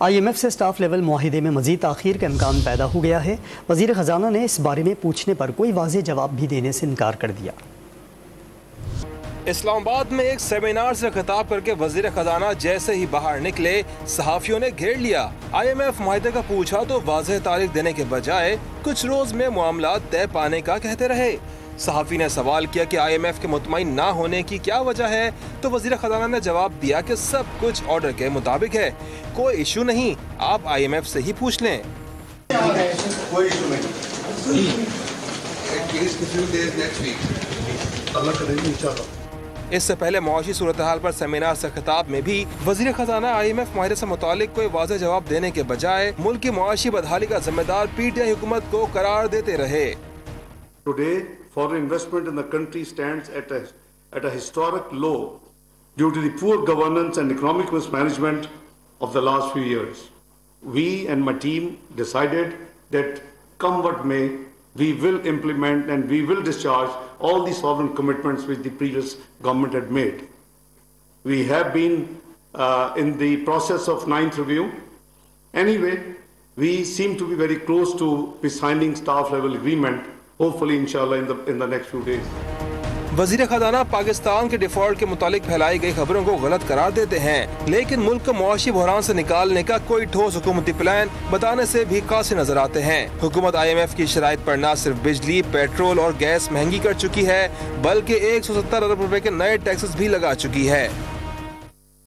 IMF से staff level मुआहिदे में मजीद ताखीर का इम्कान पैदा हो गया है। वज़ीर ख़जाना ने इस बारे में पूछने पर कोई वाज़ेह जवाब भी देने से इनकार कर दिया। इस्लामाबाद में एक सेमिनार से खिताब करके वज़ीर ख़जाना जैसे ही बाहर निकले, सहाफ़ियों ने घेर लिया। IMF मुआहिदे का पूछा तो वाज़ेह तारीख देने के बजाय कुछ रोज में मामला तय पाने का कहते रहे। सहाफ़ी ने सवाल किया कि IMF के मुतमईन ना होने की क्या वजह है, तो वज़ीर ख़जाना ने जवाब दिया कि सब कुछ ऑर्डर के मुताबिक है, कोई इशू नहीं, आप IMF से ही पूछ लें। कोई इशू नहीं, इससे पहले मुआशी सूरत हाल पर सेमिनार से खिताब में भी वज़ीर ख़जाना IMF मुआहदे से मुतालिक कोई वाज़ेह जवाब देने के बजाय मुल्क की मुआशी बदहाली का जिम्मेदार PTI हुकूमत को करार देते रहे। Today, foreign investment in the country stands at a historic low due to the poor governance and economic mismanagement of the last few years. We and my team decided that come what may, we will implement and we will discharge all the sovereign commitments which the previous government had made. We have been in the process of 9th review. Anyway, we seem to be very close to be signing staff level agreement, hopefully inshallah in the next few days. वज़ीर ख़जाना पाकिस्तान के default के मुतालिक फैलाई गई खबरों को गलत करार देते हैं, लेकिन मुल्क को मुआशी बहरान से निकालने का कोई ठोस हुकूमती प्लान बताने से भी कासिर नजर आते हैं। हुकूमत IMF की शराइत पर न सिर्फ बिजली, पेट्रोल और गैस महंगी कर चुकी है, बल्कि 170 अरब रुपए के नए टैक्सेस भी लगा चुकी है।